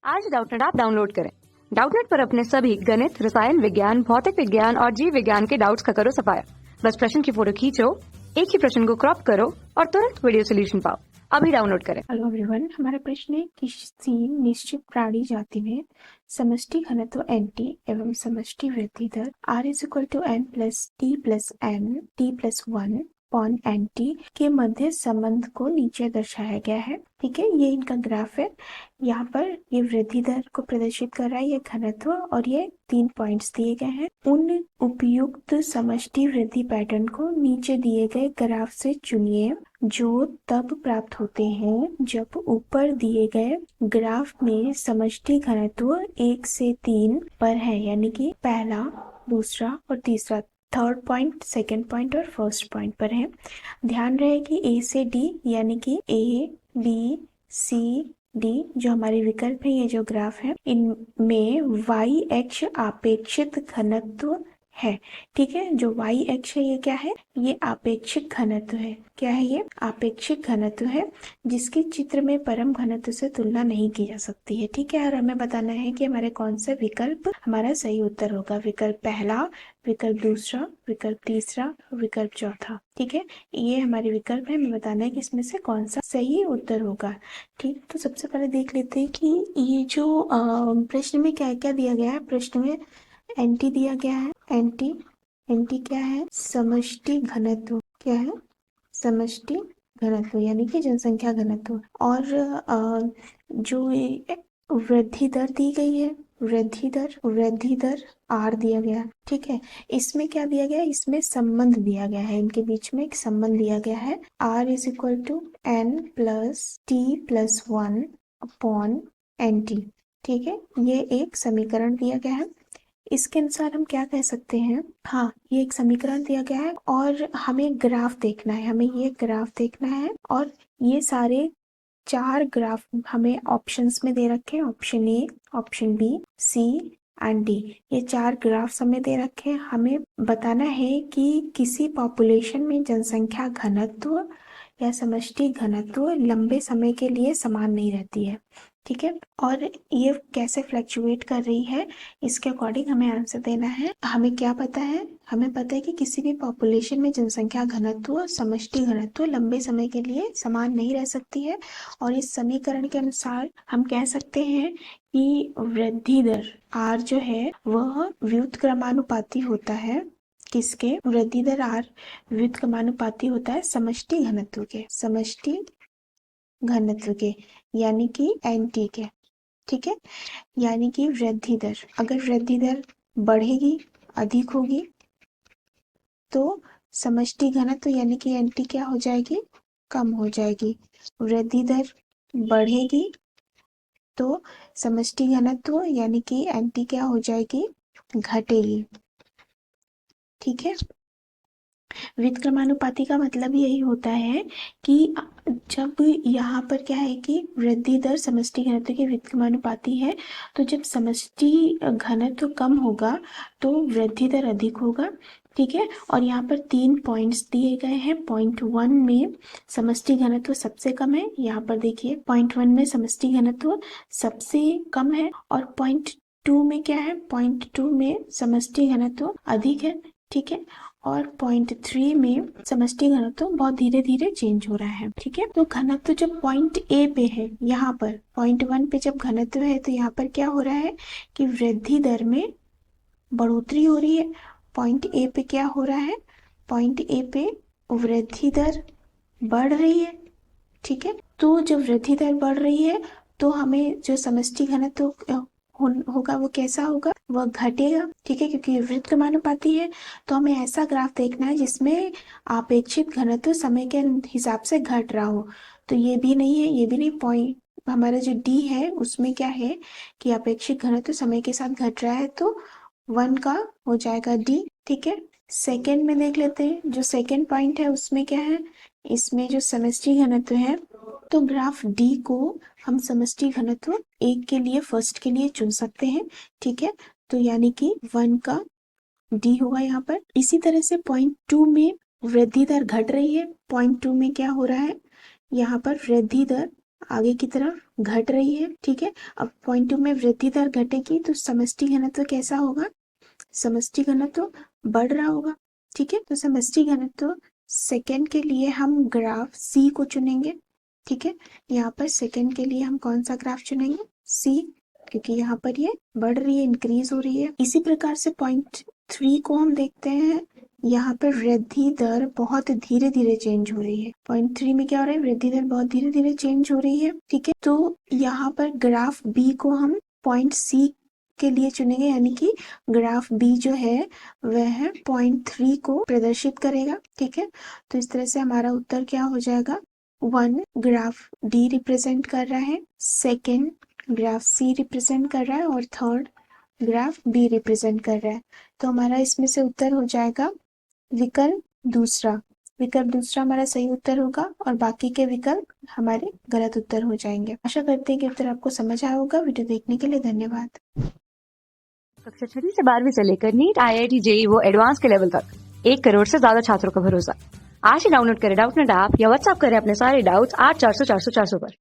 आज Doubtnut app download करें। Doubtnut पर अपने सभी गणित, रसायन विज्ञान, भौतिक विज्ञान और जीव विज्ञान के डाउट्स का करो सफाया। बस प्रश्न की फोटो खींचो, एक ही प्रश्न को क्रॉप करो और तुरंत वीडियो सोल्यूशन पाओ। अभी डाउनलोड करें। हेलो एवरीवन, हमारा प्रश्न है किसी निश्चित प्राणी जाति में समष्टि घनत्व nt एवं समष्टि वृद्धि दर r is equal to n plus n t plus 1 upon nt के मध्य संबंध को नीचे दर्शाया गया है। ठीक है, ये इनका ग्राफ है। यहाँ पर ये वृद्धि दर को प्रदर्शित कर रहा है, ये घनत्व, और ये 3 पॉइंट्स दिए गए हैं। उन उपयुक्त समष्टि वृद्धि पैटर्न को नीचे दिए गए ग्राफ से चुनिए जो तब प्राप्त होते हैं जब ऊपर दिए गए ग्राफ में समष्टि घनत्व 1 से 3 पर है, यानी कि पहला, दूसरा और तीसरा, थर्ड पॉइंट, सेकंड पॉइंट और फर्स्ट पॉइंट पर है। ध्यान रहे कि ए से डी यानी कि ए बी सी डी जो हमारे विकल्प है, ये जो ग्राफ है, इनमें वाई अक्ष आपेक्षित घनत्व है। ठीक है, जो वाई अक्ष है ये क्या है? ये आपेक्षिक घनत्व है। क्या है ये? आपेक्षिक घनत्व है, जिसकी चित्र में परम घनत्व से तुलना नहीं की जा सकती है। ठीक है, और हमें बताना है कि हमारे कौन सा विकल्प हमारा सही उत्तर होगा। विकल्प पहला, विकल्प दूसरा, विकल्प तीसरा, विकल्प चौथा। ठीक है, ये हमारे विकल्प है। हमें बताना है कि इसमें से कौन सा सही उत्तर होगा। ठीक, तो सबसे पहले देख लेते हैं कि ये जो प्रश्न में क्या क्या दिया गया है। प्रश्न में एंटी दिया गया है। एंटी क्या है? समष्टि घनत्व। क्या है? समष्टि घनत्व यानी कि जनसंख्या घनत्व। और जो वृद्धि दर दी गई है, वृद्धि दर आर दिया गया। ठीक है, इसमें क्या दिया गया है? इसमें संबंध दिया गया है, इनके बीच में एक संबंध दिया गया है। R is equal to n plus t plus 1 upon nt। ठीक है, ये एक समीकरण दिया गया है। इसके अनुसार हम क्या कह सकते हैं? हाँ, ये एक समीकरण दिया गया है और हमें ग्राफ देखना है। हमें ये ग्राफ देखना है और ये सारे 4 ग्राफ हमें ऑप्शंस में दे रखे हैं। Option A, option B, C and D, ये 4 ग्राफ्स हमें दे रखे हैं। हमें बताना है कि किसी पॉपुलेशन में जनसंख्या घनत्व या समष्टि घनत्व लंबे समय के लिए समान नहीं रहती है। ठीक है, और ये कैसे फ्लक्चुएट कर रही है, इसके अकॉर्डिंग हमें आंसर देना है। हमें क्या पता है? हमें पता है कि किसी भी पॉपुलेशन में जनसंख्या घनत्व, समष्टि घनत्व लंबे समय के लिए समान नहीं रह सकती है। और इस समीकरण के अनुसार हम कह सकते हैं कि वृद्धि दर आर जो है वह व्युत्क्रमानुपाती होता है। किसके? वृद्धि दर आर व्युत्क्रमानुपाती होता है समष्टि घनत्व के, समष्टि घनत्व के, यानी कि एनटी के। ठीक है, यानी कि वृद्धि दर, अगर वृद्धि दर बढ़ेगी, अधिक होगी, तो समष्टि घनत्व यानी कि एनटी क्या हो जाएगी? कम हो जाएगी। वृद्धि दर बढ़ेगी तो समष्टि घनत्व यानी कि एनटी क्या हो जाएगी? घटेगी। ठीक है, व्युत्क्रमानुपाती का मतलब यही होता है कि जब यहाँ पर क्या है कि वृद्धि दर समष्टि घनत्व के व्युत्क्रमानुपाती है, तो जब समष्टि घनत्व कम होगा तो वृद्धि दर अधिक होगा। ठीक है, और यहाँ पर 3 पॉइंट्स दिए गए हैं। पॉइंट 1 में समष्टि घनत्व सबसे कम है। यहाँ पर देखिए, पॉइंट 1 में समष्टि घनत्व सबसे कम है और पॉइंट 2 में क्या है? पॉइंट 2 में समष्टि घनत्व अधिक है। ठीक है, और पॉइंट 3 में समष्टि घनत्व बहुत धीरे धीरे चेंज हो रहा है। ठीक है, तो घनत्व जब पॉइंट ए पे है, यहाँ पर पॉइंट 1 पे जब घनत्व है तो यहाँ पर क्या हो रहा है कि वृद्धि दर में बढ़ोतरी हो रही है। पॉइंट ए पे क्या हो रहा है? पॉइंट ए पे वृद्धि दर बढ़ रही है। ठीक है, तो जब वृद्धि दर बढ़ रही है तो हमें जो समष्टि घनत्व होगा वो कैसा होगा? वह घटेगा। ठीक है, क्योंकि व्युत्क्रमानुपाती है, तो हमें ऐसा ग्राफ देखना है जिसमें आपेक्षिक घनत्व समय के हिसाब से घट रहा हो। तो ये भी नहीं है, ये भी नहीं। पॉइंट हमारा जो डी है उसमें क्या है कि अपेक्षित घनत्व समय के साथ घट रहा है, तो 1 का हो जाएगा डी। ठीक है, सेकेंड में देख लेते हैं। जो सेकेंड पॉइंट है उसमें क्या है? इसमें जो समष्टि घनत्व है, तो ग्राफ डी को हम समष्टि घनत्व 1 के लिए, फर्स्ट के लिए चुन सकते हैं। ठीक है, तो यानी कि 1 का डी होगा यहाँ पर। इसी तरह से पॉइंट 2 में वृद्धि दर घट रही है। पॉइंट 2 में क्या हो रहा है? यहाँ पर वृद्धि दर आगे की तरफ घट रही है। ठीक है, अब पॉइंट 2 में वृद्धि दर घटेगी तो समष्टि घनत्व कैसा होगा? समष्टि घनत्व बढ़ रहा होगा। ठीक है, तो समष्टि घनत्व सेकेंड के लिए हम ग्राफ सी को चुनेंगे। ठीक है, यहाँ पर सेकेंड के लिए हम कौन सा ग्राफ चुनेंगे? सी, क्योंकि यहाँ पर ये बढ़ रही है, इंक्रीज हो रही है। इसी प्रकार से पॉइंट 3 को हम देखते हैं, यहाँ पर वृद्धि दर बहुत धीरे धीरे चेंज हो रही है। पॉइंट 3 में क्या हो रहा है? वृद्धि दर बहुत धीरे धीरे चेंज हो रही है। ठीक है, तो यहाँ पर ग्राफ बी को हम पॉइंट सी के लिए चुनेंगे, यानी कि ग्राफ बी जो है वह पॉइंट 3 को प्रदर्शित करेगा। ठीक है, तो इस तरह से हमारा उत्तर क्या हो जाएगा? 1 ग्राफ डी रिप्रेजेंट कर रहा है, सेकेंड ग्राफ सी रिप्रेजेंट कर रहा है और थर्ड ग्राफ बी रिप्रेजेंट कर रहा है। तो हमारा इसमें से उत्तर हो जाएगा विकल्प दूसरा। विकल्प दूसरा हमारा सही उत्तर होगा और बाकी के विकल्प हमारे गलत उत्तर हो जाएंगे। आशा करते हैं कि उत्तर आपको समझ आया होगा। वीडियो देखने के लिए धन्यवाद। कक्षा 6 से 12वीं से लेकर नीट, IIT, JEE वो एडवांस के लेवल तक 1 करोड़ से ज्यादा छात्रों का भरोसा। आज ही डाउनलोड करें डाउटनेट ऐप या व्हाट्सएप करें अपने सारे डाउट्स 8400 400 400 पर।